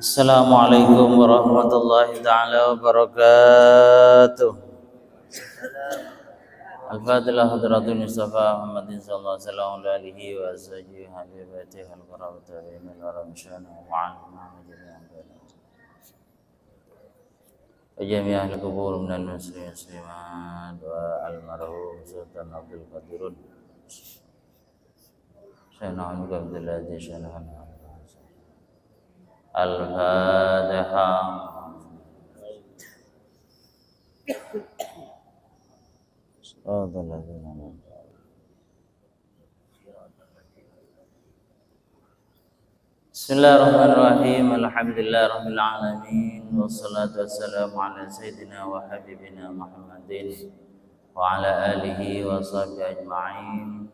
Assalamualaikum warahmatullahi ta'ala wabarakatuh. Al-Fatilah hadratul Mustafa Muhammadin sallallahu alaihi wasallam wa alihi wa ashabihi habibatihi al-qurabati wa iman wa ramsyana wa alima wa jami'ah al-kubur minal muslimin muslimat wa al-marhum Sultan Abdul Qadirun Sayyidina Abdul Aziz Syahana Al-Fatihah. Bismillahirrahmanirrahim. Alhamdulillahirabbil alamin wassalatu wassalamu ala sayyidina wa habibina Muhammadin wa ala alihi wa sahbihi ajma'in.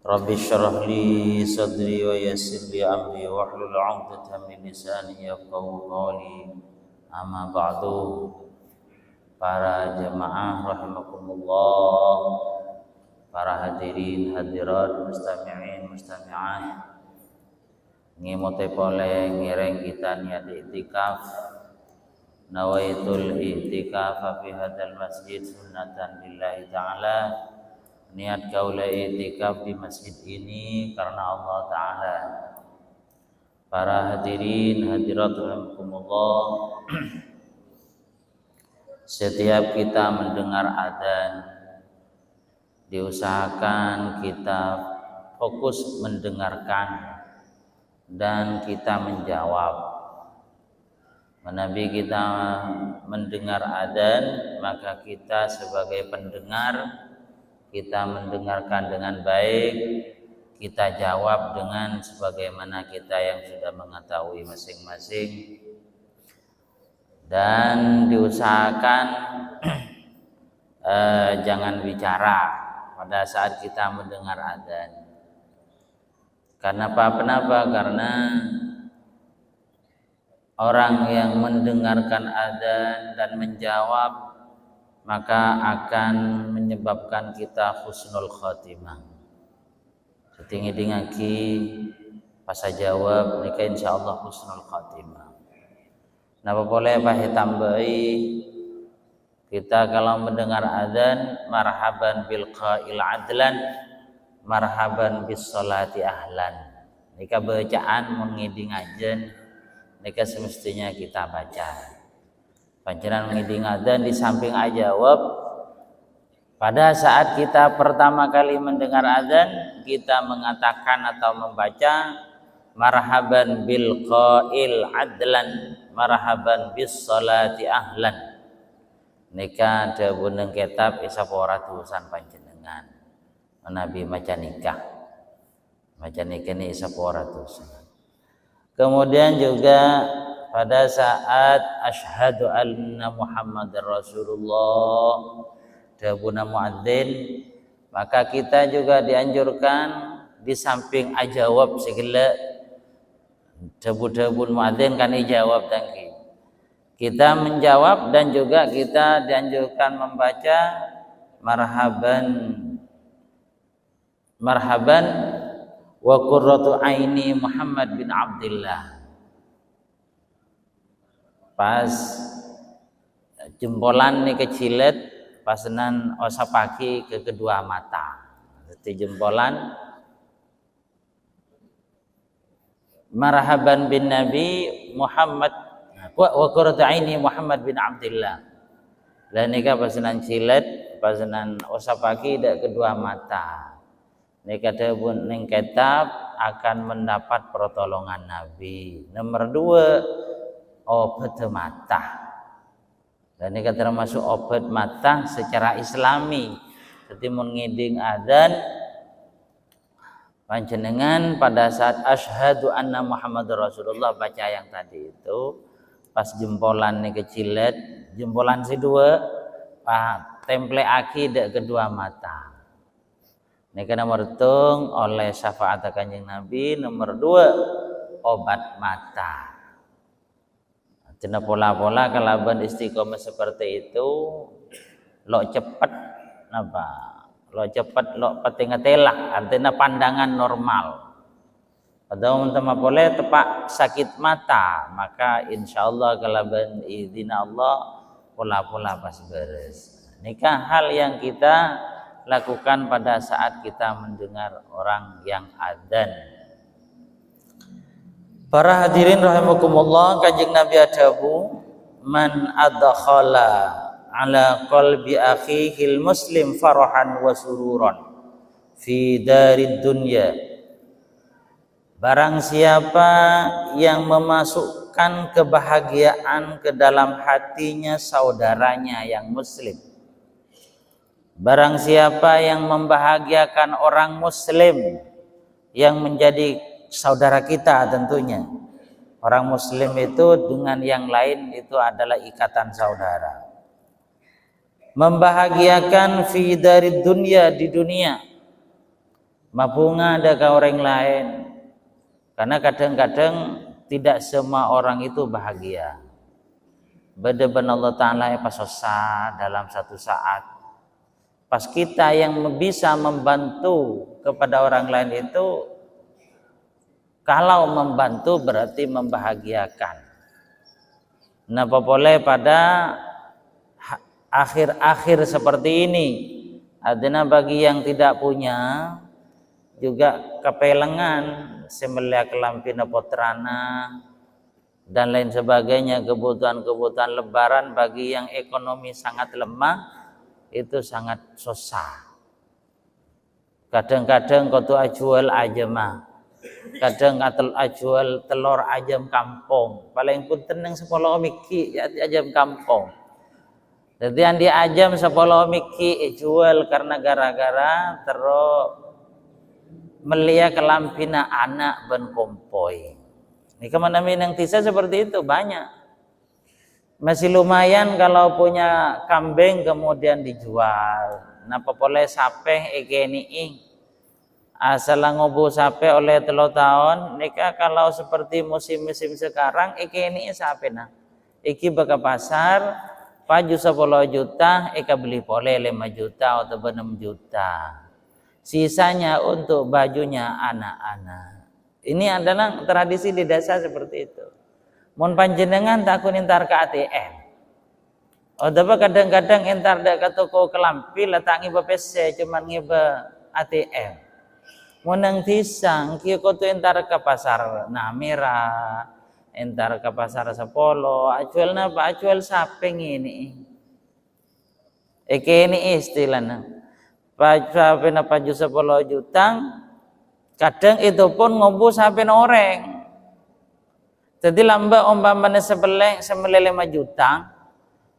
Rabbi syrah li sadri wa yassir li amri wa hlul 'uqdatam min lisani yafqahu qawli. Amma ba'du. Para jemaah rahimakumullah, para hadirin hadirat, mustami'in mustami'at, ngimote pole ngireng kita niat iktikaf, nawaitul iktikaf fi hadzal masjid sunnatan lillahi ta'ala. Niat kaula i'tikaf di masjid ini karena Allah Ta'ala. Para hadirin hadirat rahimakumullah, setiap kita mendengar adzan, diusahakan kita fokus mendengarkan dan kita menjawab. Menabi kita mendengar adzan, maka kita sebagai pendengar, kita mendengarkan dengan baik, kita jawab dengan sebagaimana kita yang sudah mengetahui masing-masing, dan diusahakan jangan bicara pada saat kita mendengar adzan. Kenapa? Karena orang yang mendengarkan adzan dan menjawab maka akan menyebabkan kita husnul khotimah. Setinggi dingaki pas jawab nika insyaallah husnul khotimah. Napa boleh Pak tambahi kita kalau mendengar adzan marhaban bil qail adlan, marhaban bis salati ahlan. Nika bacaan mengiding adzan nika semestinya kita baca. Panjenengan ngiding adzan di samping ajawab. Pada saat kita pertama kali mendengar adzan, kita mengatakan atau membaca marhaban bil qail adlan, marhaban bis salati ahlan. Nika dawuh kitab isapora tulisan panjenengan. Nabi maca nikah. Maca nikah ni isapora tulisan. Kemudian juga pada saat asyhadu anna Muhammadar Rasulullah dawuhna muadzin, maka kita juga dianjurkan di samping ajawab segala dawuh muadzin kan ijawab tangki. Kita menjawab dan juga kita dianjurkan membaca marhaban marhaban wa qurratu aini Muhammad bin Abdullah. Pas jempolan nih kecilet pasenan osapaki ke kedua mata. Jadi jempolan marhaban bin Nabi Muhammad wa qurratu aini Muhammad bin Abdullah. Dan nika pasenan cilet pasenan osapaki dak kedua mata. Nika dawuh ning kitab akan mendapat pertolongan Nabi. Nomor 2 obat mata. Dan ini termasuk obat mata secara islami. Jadi mengiding adzan panjenengan pada saat asyhadu anna Muhammadar Rasulullah baca yang tadi itu pas jempolan nih kecilet, jempolan si dua temple aki dek kedua mata. Ini nomor tung oleh syafaat kanjeng Nabi. Nomor 2 obat mata. Cina pola-pola kalaban istiqomah seperti itu lo cepet apa? Lo cepet lo peting telak artinya pandangan normal. Atau umpama boleh tepak sakit mata, maka insyaallah kalaban izina Allah pola-pola pas beres. Nikah hal yang kita lakukan pada saat kita mendengar orang yang adzan. Para hadirin rahimakumullah, Kanjeng Nabi adabu man adkhala ala qalbi akhihil muslim farahan wa sururan fi darid dunya. Barang siapa yang memasukkan kebahagiaan ke dalam hatinya saudaranya yang muslim. Barang siapa yang membahagiakan orang muslim yang menjadi saudara kita tentunya. Orang muslim itu dengan yang lain itu adalah ikatan saudara. Membahagiakan fi dari dunia di dunia. Mapunga ada ke orang lain. Karena kadang-kadang tidak semua orang itu bahagia. Bedeban Allah Ta'ala pas susah dalam satu saat. Pas kita yang bisa membantu kepada orang lain itu, kalau membantu berarti membahagiakan. Nah, boleh pada akhir-akhir seperti ini, adanya bagi yang tidak punya juga kepelengan sembelih kelampina potrana dan lain sebagainya, kebutuhan-kebutuhan lebaran bagi yang ekonomi sangat lemah itu sangat susah. Kadang-kadang kau tu ajual ajamah, kadang ajual telur ajam kampung, paling pun tenang 10 miki ajam kampung. Jadi yang di ajam 10 miki jual karena gara-gara terus melia kelampina anak ben kompoi. Ini kemana minang tisa seperti itu banyak. Masih lumayan kalau punya kambing kemudian dijual. Napa boleh sape ekeni asal ngobu sape oleh 3 tahun. Nika kalau seperti musim-musim sekarang ekeni sape nah. Iki baka pasar paju 10 juta, eka beli boleh 5 juta atau 6 juta. Sisanya untuk bajunya anak-anak. Ini adalah tradisi di desa seperti itu. Mun panjenengan takun entar ke ATM. Oh, tapi kadang-kadang entar dak ke toko kelampi letak ngiba PC cuman ngiba ATM. Mun nang tisang kieu kudu entar ke pasar Namira, entar ke pasar Sapolo, acuelna apa acuel sapeng ini. Eke ini istilahnya. Sampai paju 10 juta, kadang itu pun ngobu sampai noreng. Jadi lamba umpamanya sembelih 5 juta,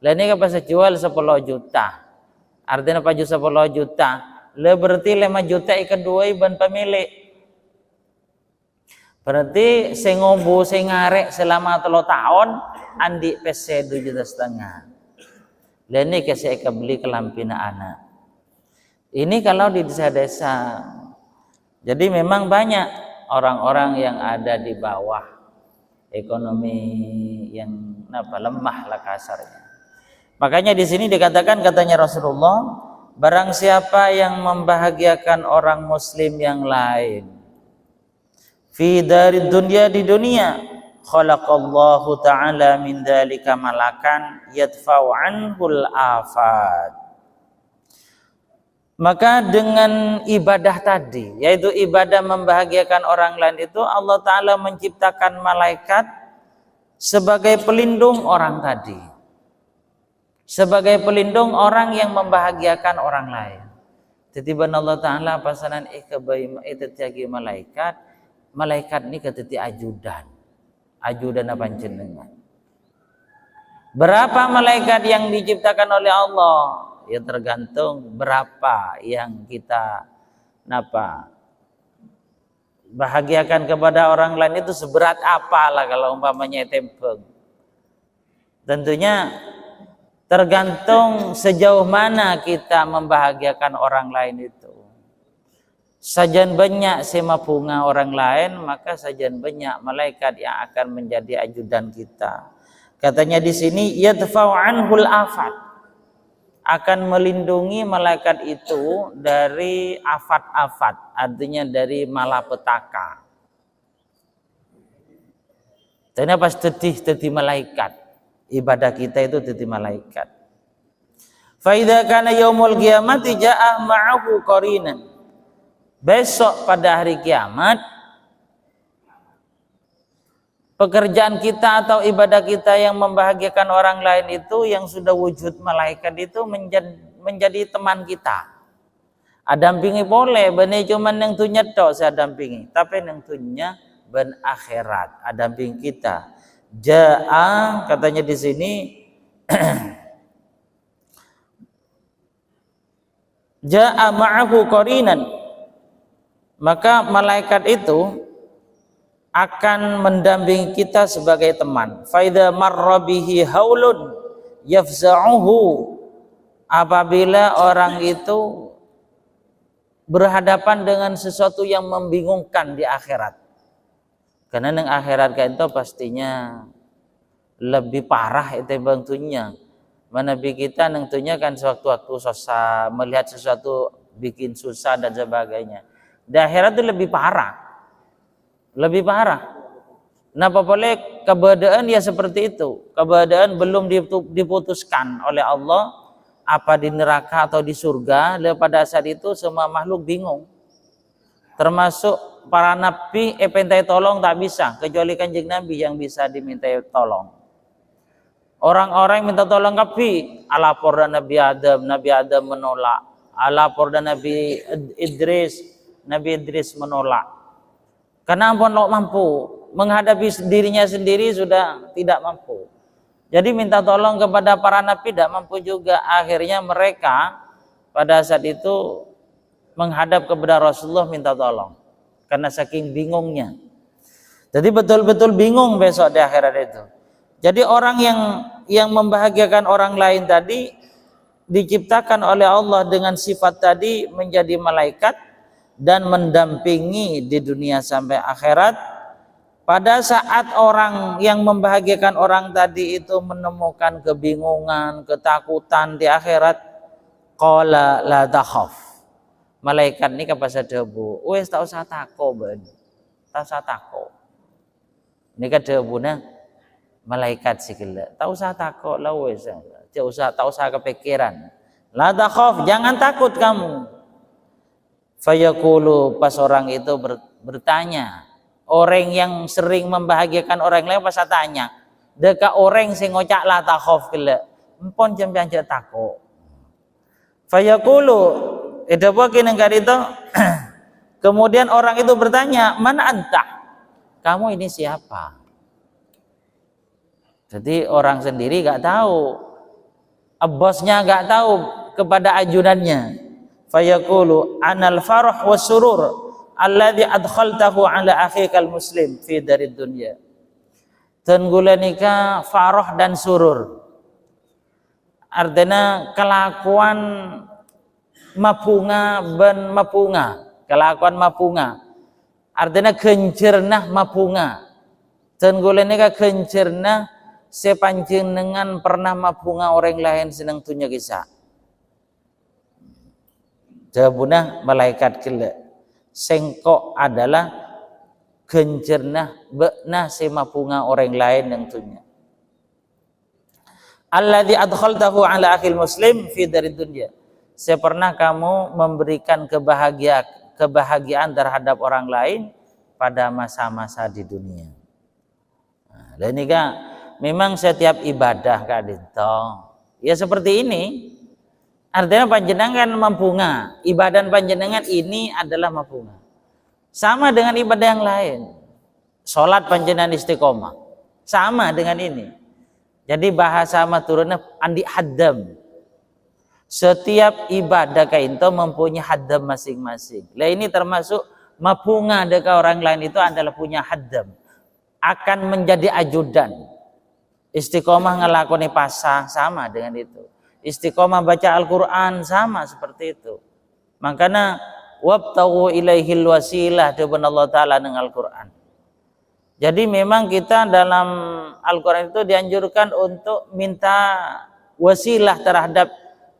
lah ini pas jual 10 juta. Artinya paju 10 juta, lah berarti 5 juta ikan dua iban pemilik. Berarti saya ngobu saya ngarek selama 3 tahun, andi PC 2,5 juta. Lah ini saya beli kelampina anak. Ini kalau di desa-desa. Jadi memang banyak orang-orang yang ada di bawah ekonomi yang lemah lah kasarnya. Makanya di sini dikatakan katanya Rasulullah, barang siapa yang membahagiakan orang muslim yang lain fi dari dunia di dunia, khalaqallahu ta'ala min dzalika malakan yadfa'u anhul afat. Maka dengan ibadah tadi, yaitu ibadah membahagiakan orang lain itu, Allah Ta'ala menciptakan malaikat sebagai pelindung orang tadi. Sebagai pelindung orang yang membahagiakan orang lain. Jadi Allah Ta'ala pasanan itu jagi malaikat. Malaikat ini keteti ajudan. Ajudan apa jenengan. Berapa malaikat yang diciptakan oleh Allah? Ya tergantung berapa yang kita bahagiakan kepada orang lain itu seberat apalah kalau umpamanya tempeng. Tentunya tergantung sejauh mana kita membahagiakan orang lain itu. Sajan banyak sema bunga orang lain, maka sajan banyak malaikat yang akan menjadi ajudan kita. Katanya di sini yadfa'u anhul afat. Akan melindungi malaikat itu dari afat-afat, artinya dari malapetaka. Tanya pas teti malaikat. Ibadah kita itu teti malaikat. Fa idza kana yaumul qiyamati jaa ma'ahu qarinan. Besok pada hari kiamat pekerjaan kita atau ibadah kita yang membahagiakan orang lain itu yang sudah wujud malaikat itu menjadi teman kita. Adampingi boleh, benih cuman yang tunya tok saya dampingi, tapi yang tunya ben akhirat adamping kita. Jaa katanya di sini jaa ma'ahu qarinan, maka malaikat itu akan mendampingi kita sebagai teman. Faida marra bihi haulun yafza'uhu, apabila orang itu berhadapan dengan sesuatu yang membingungkan di akhirat. Karena nang akhirat kan itu pastinya lebih parah itu bentuknya. Menabi kita nang tunya kan sewaktu-waktu susah melihat sesuatu bikin susah dan sebagainya. Di akhirat itu lebih parah. Lebih parah. Nah, boleh keberadaan ya seperti itu. Keberadaan belum diputuskan oleh Allah apa di neraka atau di surga. Pada saat itu semua makhluk bingung. Termasuk para nabi pentai tolong tak bisa, kecuali Kanjeng Nabi yang bisa dimintai tolong. Orang-orang minta tolong Nabi, alapor dan Nabi Adam menolak. Alapor dan Nabi Idris menolak. Karena ampun lo mampu menghadapi dirinya sendiri sudah tidak mampu. Jadi minta tolong kepada para nabi tidak mampu juga. Akhirnya mereka pada saat itu menghadap kepada Rasulullah minta tolong karena saking bingungnya. Jadi betul-betul bingung besok di akhirat itu. Jadi orang yang membahagiakan orang lain tadi diciptakan oleh Allah dengan sifat tadi menjadi malaikat dan mendampingi di dunia sampai akhirat. Pada saat orang yang membahagiakan orang tadi itu menemukan kebingungan, ketakutan di akhirat, qala la takhaf. Malaikat ni kapasa debu, wes tak usah takut ben. Tak usah takut. Ini kan debuna malaikat sikile. Tak usah takut lah wes. Tak usah kepikiran. La takhaf, jangan takut kamu. Fayaqulu, pas orang itu bertanya, orang yang sering membahagiakan orang lain pas tanya, deka orang sing ngocak la takhaf kele, empon jampian cek takut. Fayaqulu, itu begini itu. Kemudian orang itu bertanya, mana anta? Kamu ini siapa? Jadi orang sendiri gak tahu, bosnya gak tahu kepada ajudannya. Fayaqulu anal farah was surur alladhi adkhaltahu ala akhikal muslim fi darid dunya. Tenggulanika farah dan surur. Artinya kelakuan mapunga ben mapunga. Kelakuan mapunga. Artinya kencernah mapunga. Tenggulanika kencernah sepanjenengan pernah mapunga orang lain senang tunya kisah. Jawabuna malaikat kele sengkok adalah genjernah bekna semapunga orang lain yang tunya. Alladzi adkhaltahu ala akhil muslim fi darid dunya. Pernah kamu memberikan kebahagiaan terhadap orang lain pada masa-masa di dunia. Nah, dan ini kan memang setiap ibadah Kak Dinto ya seperti ini. Artinya panjenengan mampunga, ibadah panjenengan ini adalah mampunga. Sama dengan ibadah yang lain. Salat panjenengan istiqomah. Sama dengan ini. Jadi bahasa maturuna andi haddam. Setiap ibadah kainto mempunyai haddam masing-masing. Lah ini termasuk mampunga deka orang lain itu adalah punya haddam. Akan menjadi ajudan. Istiqomah ngelakoni pasang sama dengan itu. Istiqomah baca Al-Quran sama seperti itu. Makanya wabtaghu ilaihil wasilah depan Allah Ta'ala dengan Al-Quran. Jadi memang kita dalam Al-Quran itu dianjurkan untuk minta wasilah terhadap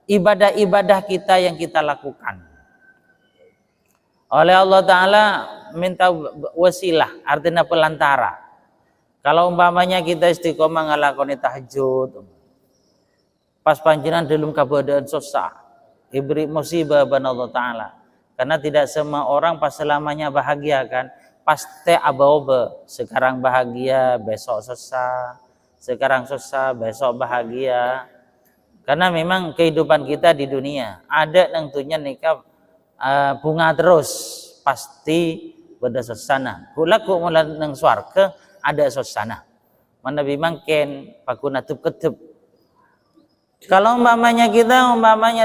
ibadah-ibadah kita yang kita lakukan. Oleh Allah Ta'ala minta wasilah artinya pelantara. Kalau umpamanya kita istiqomah ngalakoni tahajud, pas panjenengan dalam keadaan susah, ibri musibah ban Allah Ta'ala. Karena tidak semua orang pas selamanya bahagia kan. Pasti aba-oba. Sekarang bahagia, besok susah. Sekarang susah, besok bahagia. Karena memang kehidupan kita di dunia ada tentunya nikah bunga terus pasti beda susana. Kula ku mulai nang swarga ada susana. Mana bimangken pakunatup ketup. Kalau umpamanya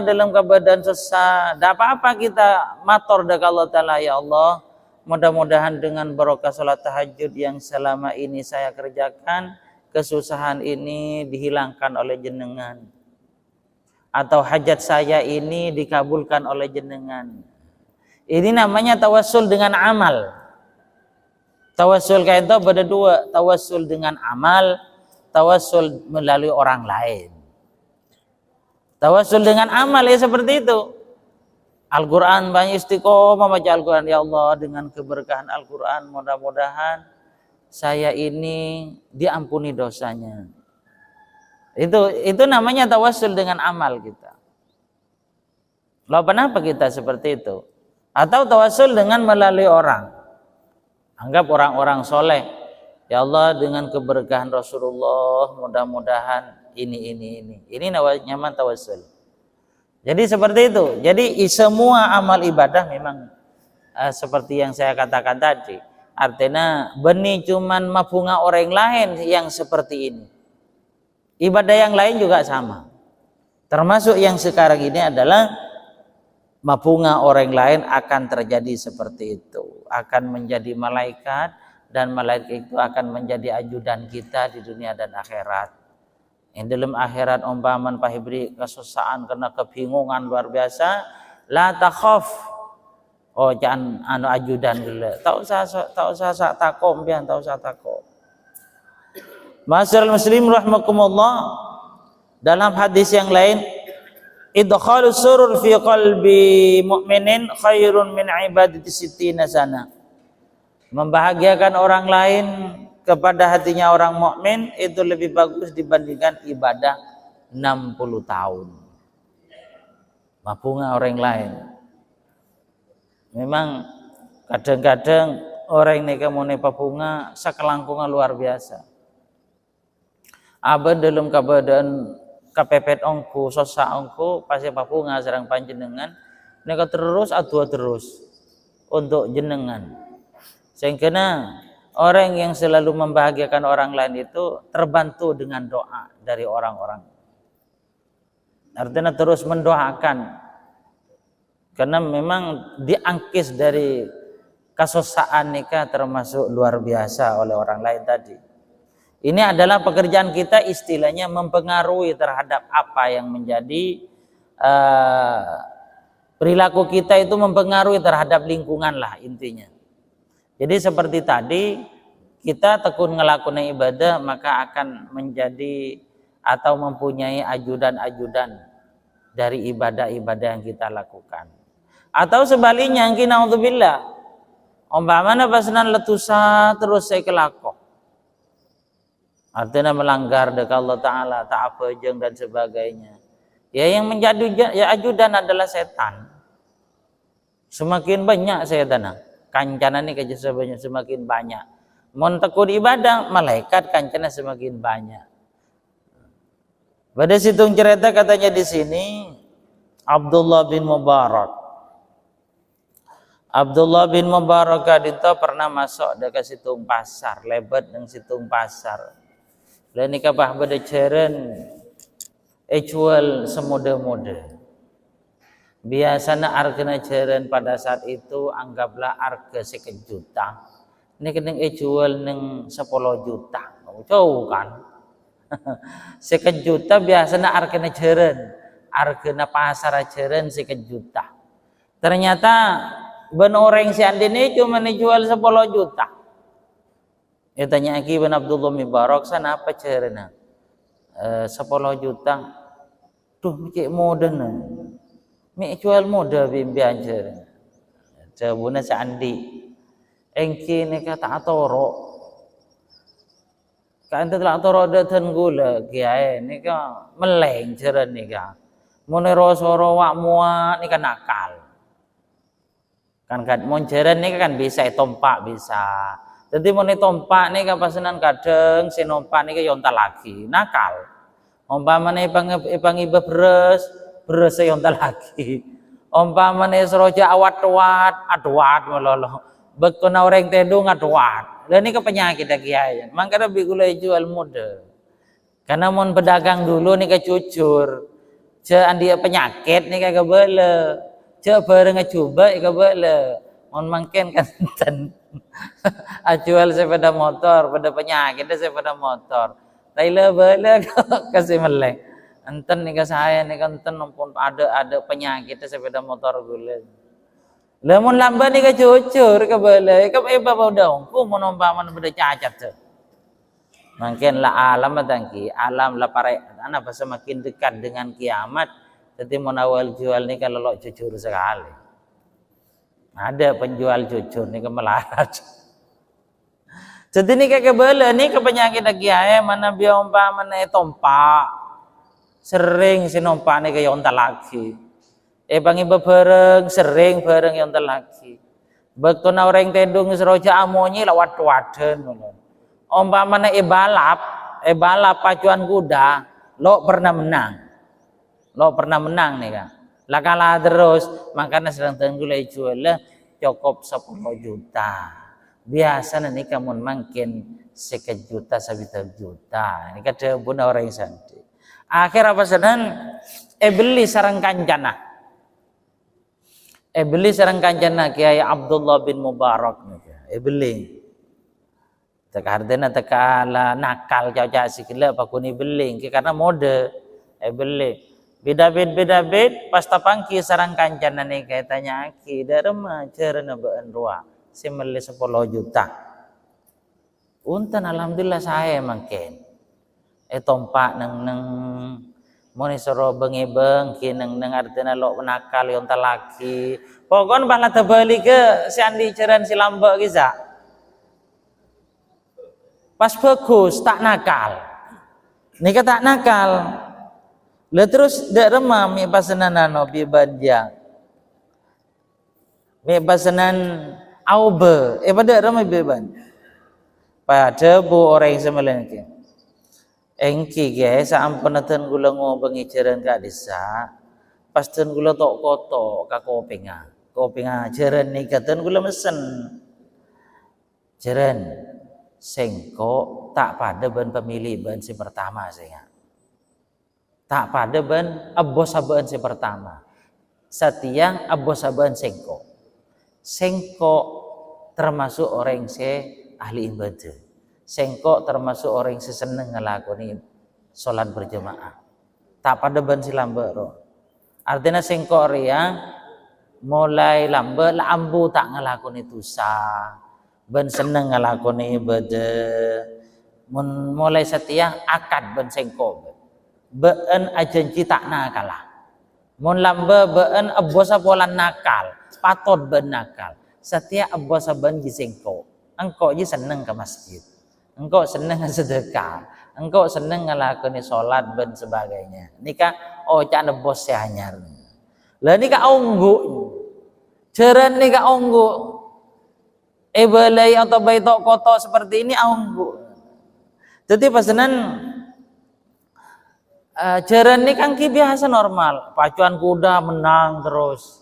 dalam keadaan susah, tidak apa-apa kita matur dekat Allah Ta'ala, ya Allah, mudah-mudahan dengan barokah salat tahajud yang selama ini saya kerjakan, kesusahan ini dihilangkan oleh jenengan. Atau hajat saya ini dikabulkan oleh jenengan. Ini namanya tawassul dengan amal. Tawassul kayak itu ada dua, tawassul dengan amal, tawassul melalui orang lain. Tawassul dengan amal ya seperti itu. Al-Quran banyak istiqomah baca Al-Quran, ya Allah dengan keberkahan Al-Quran mudah-mudahan saya ini diampuni dosanya. Itu namanya tawassul dengan amal kita. Lalu kenapa kita seperti itu? Atau tawassul dengan melalui orang. Anggap orang-orang soleh. Ya Allah dengan keberkahan Rasulullah mudah-mudahan ini. Ini nyaman tawassul. Jadi seperti itu. Jadi semua amal ibadah memang seperti yang saya katakan tadi. Artinya benih cuman mabunga orang lain yang seperti ini. Ibadah yang lain juga sama. Termasuk yang sekarang ini adalah mabunga orang lain akan terjadi seperti itu. Akan menjadi malaikat dan malaikat itu akan menjadi ajudan kita di dunia dan akhirat. Yang dalam akhirat umpaman pahibri kesusahan karena kebingungan luar biasa, la takhaf. Oh jangan ajudan dulu. Tak usah takom pian, tak usah takom. Masyaallah muslim rahimakumullah, dalam hadis yang lain, idkhalus surur fi qalbi mu'minin khairun min ibadati sittina sana. Membahagiakan orang lain kepada hatinya orang mukmin itu lebih bagus dibandingkan ibadah 60 tahun. Mabunga orang lain. Memang kadang-kadang orang ini kamu pabunga sakelangkungan luar biasa. Aben dalam keadaan kepepet ongku, sosa ongku, pasti pabunga serang panjenengan, mereka terus adua terus untuk jenengan. Sehingga orang yang selalu membahagiakan orang lain itu terbantu dengan doa dari orang-orang. Artinya terus mendoakan. Karena memang diangkis dari kesusaan nikah termasuk luar biasa oleh orang lain tadi. Ini adalah pekerjaan kita istilahnya mempengaruhi terhadap apa yang menjadi perilaku kita itu mempengaruhi terhadap lingkungan lah intinya. Jadi seperti tadi kita tekun ngelakuin ibadah maka akan menjadi atau mempunyai ajudan-ajudan dari ibadah-ibadah yang kita lakukan. Atau sebaliknya yang naudzubillah umpamanya pasnan letusa terus saya kelakok. Artinya melanggar dekat Allah Ta'ala, ta'afajeng dan sebagainya. Ya yang menjadi ya ajudan adalah setan. Semakin banyak setan. Kancana ini kerja semakin banyak. Mun tekun ibadah, malaikat kancana semakin banyak. Pada situng cerita katanya di sini Abdullah bin Mubarak. Abdullah bin Mubarak itu pernah masuk dekat situng pasar, lebat dengan situng pasar. Dan nikah bah pada ceren jual semuda-muda. Biasanya harganya ceren pada saat itu anggaplah harga 1 juta. Ini kena jual neng 10 juta. Jauh kan? 1 juta biasanya harganya ceren. Harganya pasar ceren 1 juta. Ternyata ben orang si andini cuma dijual 10 juta. Ya tanya lagi bin Abdullah bin Mubarak sana apa cerena 10 juta tuh mikir modern mik jual modal bimbian cerena jawabnya seandi engki ni kata atoro kan telah toroda ten gula kiai nika meleng jeren nika mun rosoro wak muat nika nakal kan mon jeren nika kan bisa tompak bisa jadi mun tompak nika pasenan kadang si nompak nika yonta lagi nakal umpamane ipangi beres yonta lagi umpamane seroja awat-awat adwat melolo bekona orang tedung adwat dan ini penyakit kiai. Makanya bigula jual muda. Karena mon pedagang dulu nih jujur. Ce andi penyakit nih kagak bele. Ce bareng coba kagak bele. Mon mangken kan ten. Jual sepeda motor, pada penyakit sepeda motor. Taila bele kasih meleng. Enten nih saya nih kan enten pun ada penyakit sepeda motor gula. Lamun lamban ni jujur ke balai ke bawa daun ku menombaman beda cacat tu. Mungkin lah alam tangki alam lah para anak semakin dekat dengan kiamat. Jadi menawal jual ni kalau lo jujur sekali. Ada penjual jujur ni kemelarat. Jadi ni ke balai ni ke penyakit kiai mana biar umpamane tompak sering sinompak ni ke yonta lagi. Bangi bebereng sering bareng yang terlaki. Bekto na orang tedung seroja amonyi lawat waden. Umpamane balap pacuan kuda, lo pernah menang nih kan. Lah kalah terus, makanya sedang tenggulai jual cukup 10 juta. Biasa nih kamu makin 1 juta 1 juta. Ini kada pun orang yang santai. Akhir apa sedang beli sarang kancana. Beli sarang kancana Kiai Abdullah bin Mubarak beli. Teka hardena teka la nakal caca sikile pakuni beling karena mode beli. Beda pas tapangki sarang kancana nih kayak tanya aki darema cerena beun rua simeli 10 juta. Untan alhamdulillah saya makin. Tompak neng moni soro beng kineng artinya lo nakal yon talaki pokon bala tebali ke si andi ceran si lambak giza pas bagus tak nakal nika tak nakal le terus dak remam mi pasenan ano bi banja mi pasenan aube pada remam bi ban pada bu orang semelen ki engki guys sampun ten gula ngobengi jeren ka desa pas ten gula tok koto ka kopinga jeren nika ten gula mesen jeren sengko tak pada ben pemilih ben si pertama saya tak pada ben abos aben si pertama satiang abos aben sengko termasuk orang si ahli ibadah. Sengkok termasuk orang yang seneng ngelakoni sholat berjamaah. Tak pada ben si lambe ro. Artinya sengkok ria mulai lambe lambu tak ngelakoni dosa. Ben seneng ngelakoni ibadah. Mulai setia akad ben sengkok. Ben ajanji tak nakalah. Mun lambe ben abosa polan nakal, patot ben nakal. Setia abosa ben gisengkok. Engkau ji seneng ke masjid. Engkau seneng sedekah, engkau seneng ngelakoni sholat dan sebagainya. Nika cak nebos si anyar. Lah nika onggu, ceren nika onggu. Balai atau baitok kotor seperti ini onggu. Jadi pasenan ceren nika ki biasa normal. Pacuan kuda menang terus.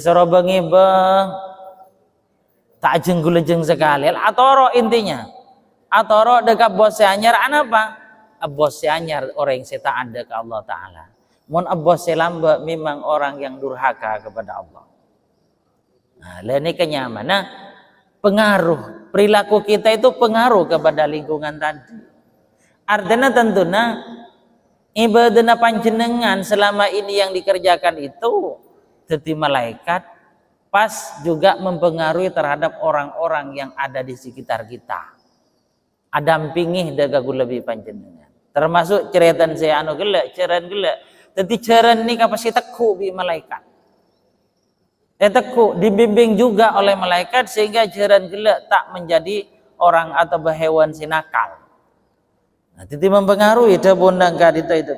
Soro bengi beng tak jenggulejeng sekali. Atau intinya. Atau dekat bos anyar apa? Bos anyar orang yang taat ke Allah Ta'ala. Mun bos lamba memang orang yang durhaka kepada Allah. Nah, ini kenyamanan pengaruh perilaku kita itu pengaruh kepada lingkungan tadi. Artinya tentunya ibadah panjenengan selama ini yang dikerjakan itu jadi malaikat pas juga mempengaruhi terhadap orang-orang yang ada di sekitar kita. Adampingi dagagu lebih panjenengan. Termasuk ceretan saya anu gelek, ceran gelek. Jadi ceran ini kapasitas teku bi malaikat. Teku dibimbing juga oleh malaikat sehingga ceran gelek tak menjadi orang atau hewan sinakal. Nah, titi mempengaruhi dah bondang kadita itu.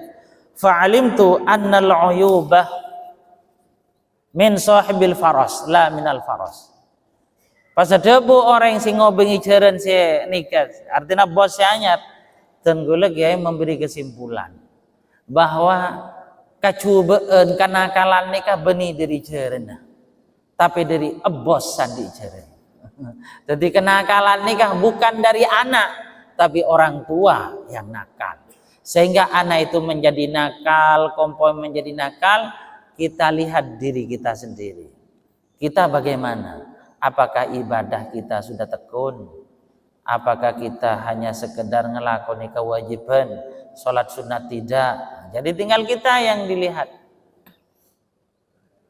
Fa'alimtu annal uyubah min sahibil faras la minal faras. Pas ada bu orang sing ngobengi jaran si nikah, artinya bosnya anyar, tenggulek ya memberi kesimpulan bahwa kacubaan kenakalan nikah beni dari jaran, tapi dari bos sandi jaran. Jadi kenakalan nikah bukan dari anak, tapi orang tua yang nakal. Sehingga anak itu menjadi nakal, kompoi menjadi nakal, kita lihat diri kita sendiri. Kita bagaimana? Apakah ibadah kita sudah tekun? Apakah kita hanya sekedar ngelakoni kewajiban, sholat sunat tidak? Jadi tinggal kita yang dilihat.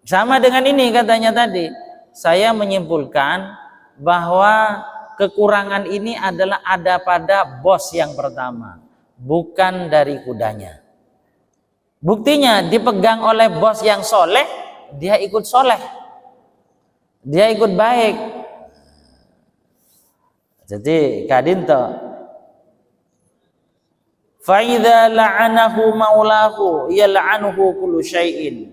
Sama dengan ini katanya tadi, saya menyimpulkan bahwa kekurangan ini adalah ada pada bos yang pertama, bukan dari kudanya. Buktinya dipegang oleh bos yang soleh, dia ikut soleh, dia ikut baik. Jadi kadinto fa idza la'anahu maulahu yal'anuhu kullu syai'in.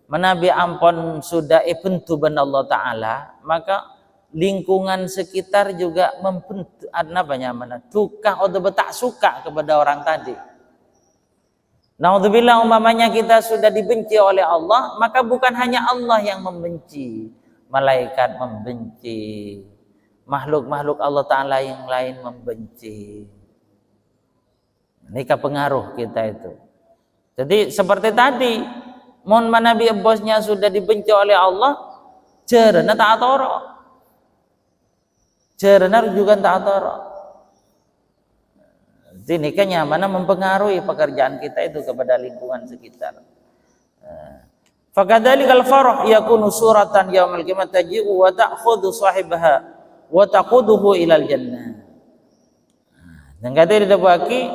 Menabi ampon sudah bentu ben Allah taala, maka lingkungan sekitar juga membentuk tukah atau tak suka kepada orang tadi. Naudzubillah, umpamanya kita sudah dibenci oleh Allah, maka bukan hanya Allah yang membenci, malaikat membenci, makhluk-makhluk Allah Ta'ala yang lain membenci. Ini pengaruh kita itu. Jadi seperti tadi, mohon manabi bosnya sudah dibenci oleh Allah, jarana tak atoro, jarana juga tak atoro. Ini kenyamanan mempengaruhi pekerjaan kita itu kepada lingkungan sekitar. Fakadzalikal farah yakunu suratan yaumil qiyamah taji'u wa ta'khudhu sahibaha wa taquduhu ilal jannah. Dan kata didapati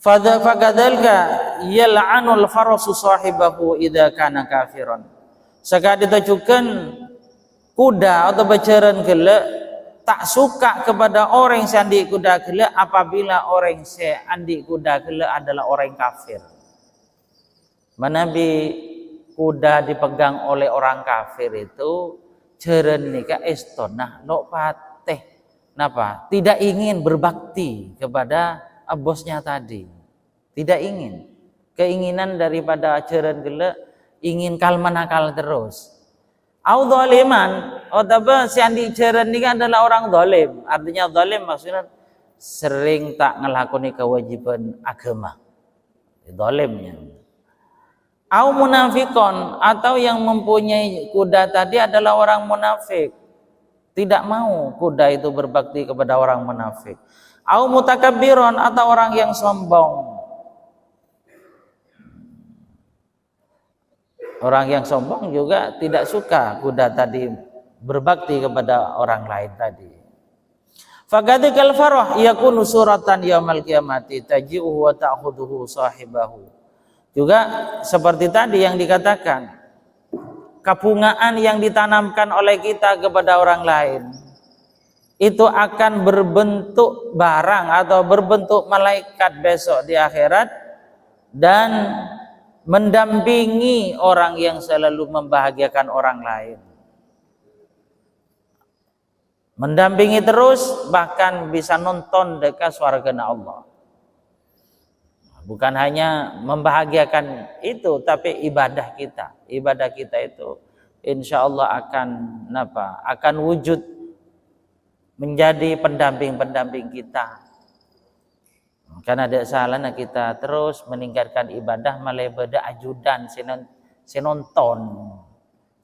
fakadzalika yal'anul farasu sahibahu idza kana kafiran. Sakadi tajukan kuda atau bacaran gele tak suka kepada orang yang andi kuda gele apabila orang yang andi kuda gele adalah orang kafir. Manabi kuda dipegang oleh orang kafir itu jeren nika estonah lo pateh napa tidak ingin berbakti kepada bosnya tadi, tidak ingin, keinginan daripada jeren gele ingin kalmanakal terus. Au zaliman, atau si andi jeren ini adalah orang zalim. Artinya zalim maksudnya sering tak ngelakoni kewajiban agama. Zalimnya. Au munafikon, atau yang mempunyai kuda tadi adalah orang munafik. Tidak mau kuda itu berbakti kepada orang munafik. Au mutakabbiron, atau orang yang sombong. Orang yang sombong juga tidak suka kuda tadi berbakti kepada orang lain tadi. Fakadzikal farah yakunu suratan yaumil qiyamati taji'uhu wa ta'khudhuhu sahibahu. Juga seperti tadi yang dikatakan, kebungaan yang ditanamkan oleh kita kepada orang lain itu akan berbentuk barang atau berbentuk malaikat besok di akhirat dan mendampingi orang yang selalu membahagiakan orang lain. Mendampingi terus, bahkan bisa nonton dekat surganya Allah. Bukan hanya membahagiakan itu, tapi ibadah kita. Ibadah kita itu insya Allah akan wujud menjadi pendamping-pendamping kita. Karena ada salahnya kita terus meningkatkan ibadah malah ibadah ajudan sinonton,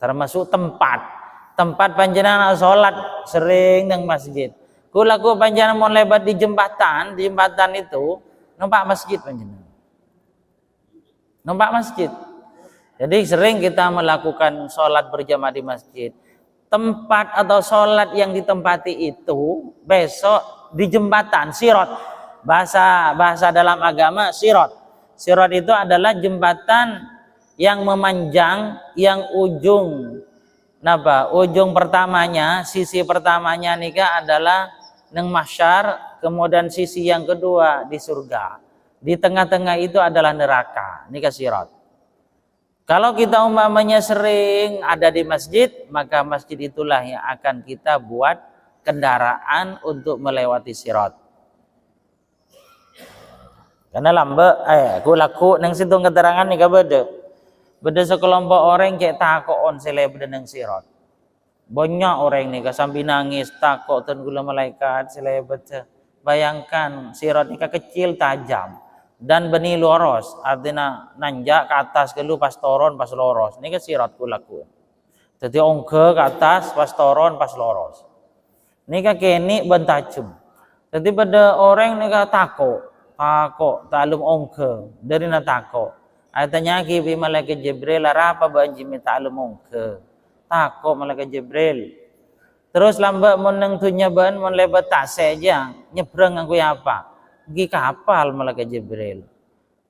termasuk tempat panjenengan sholat sering nang masjid. Kulaku panjenengan mau lebat di jembatan itu numpak masjid panjenengan, numpak masjid. Jadi sering kita melakukan sholat berjamaah di masjid. Tempat atau sholat yang ditempati itu besok di jembatan sirat. Bahasa dalam agama sirat. Sirat itu adalah jembatan yang memanjang, yang ujung pertamanya, sisi pertamanya nika adalah neng mahsyar, kemudian sisi yang kedua di surga. Di tengah-tengah itu adalah neraka. Ini sirat. Kalau kita umpamanya sering ada di masjid, maka masjid itulah yang akan kita buat kendaraan untuk melewati sirat. Karena aku laku nang situ keterangan nih beda sekelompok orang kayak takon selebeda nang sirat. Banyak orang nih sambil nangis takut dan gula malaikat selebeda. Bayangkan sirat ini kecil tajam dan benih lurus, artinya nanjak ke atas kelu pas toron pas loros. Ini sirat laku. Jadi ongke ke atas pas toron pas loros. Ini kini bentajam. Jadi pada orang nih takut talum ongke dari natako. Artinya kibi malaikat Jibril apa banjimi talum ongke. Takut malaikat Jibril. Terus lambat meneng tu nyaban lebat tak saja nyebrang aku apa? Gi kapal malaikat Jibril.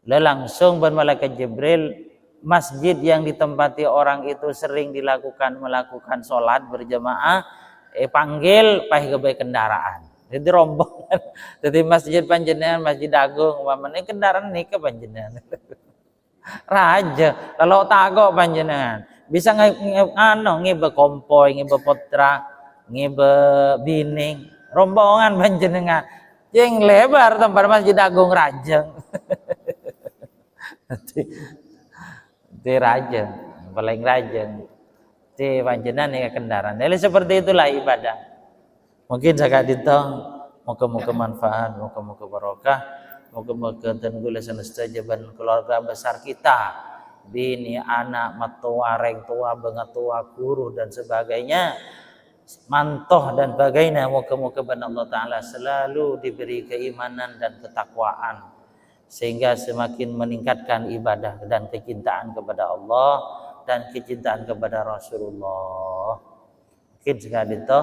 Langsung malaikat Jibril masjid yang ditempati orang itu sering melakukan sholat berjamaah panggil pakai kebaik kendaraan. Jadi rombongan. Jadi masjid panjenengan, masjid agung, umpamane kendaraan nih ke panjenengan. Raja, kalau takok panjenengan, bisa ngibe kompoi, ngibe potra, ngibe bining, rombongan panjenengan. Yang lebar tempat masjid agung rajeng. Di rajeng, paling rajeng. Di panjenengan nih kendaraan. Jadi seperti itulah ibadah. Mungkin zakat itu moga-moga manfaat, moga-moga barokah, moga-moga tenggula senestajaban keluarga besar kita, bini, anak, matua, reng tua, bengatua, guru dan sebagainya, mantoh dan sebagainya. Moga-moga Allah Ta'ala selalu diberi keimanan dan ketakwaan sehingga semakin meningkatkan ibadah dan kecintaan kepada Allah dan kecintaan kepada Rasulullah. Mungkin zakat itu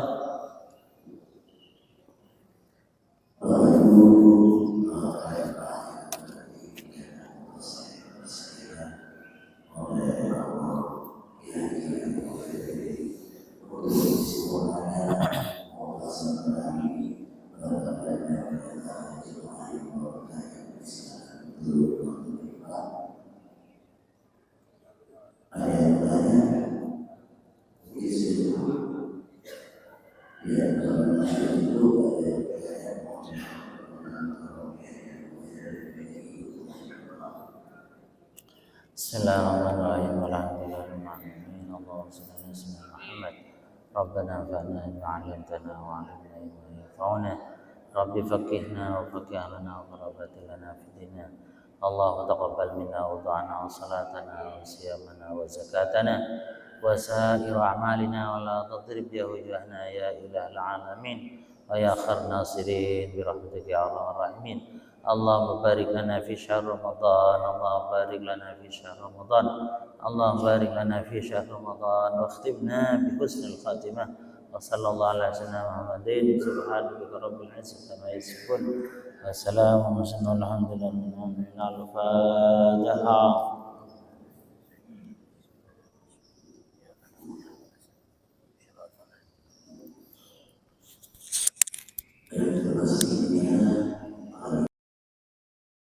Bismillahirrahmanirrahim. Alhamdulillahirrahmanirrahim. Allahumma salli ala sayyidina Muhammad. Rabbana fa'alna ma 'allamtana wa 'allimna ma yanfa'una. Rabbi faqihna wa faqih lana wa qurrata lana fid dunya. Allahumma taqabbal minna wa du'ana wa salatana wa siyamana wa zakatana wa sa'ir a'malina wa la tadrib ya wajhana ya ilahal alamin wa ya khair nasirin bi rahmatika ya arhamar rahimin. Allahumma barik lana fi syahr Ramadan, Allahumma barik lana fi syahr Ramadan, Allahumma barik lana fi syahr Ramadan wa khtibna bi husnil khatimah. Wa sallallahu ala sayyidina Muhammadin subhanaka rabbil izzati amma yasifun wa salamun alhamdulillahi al-Fatiha.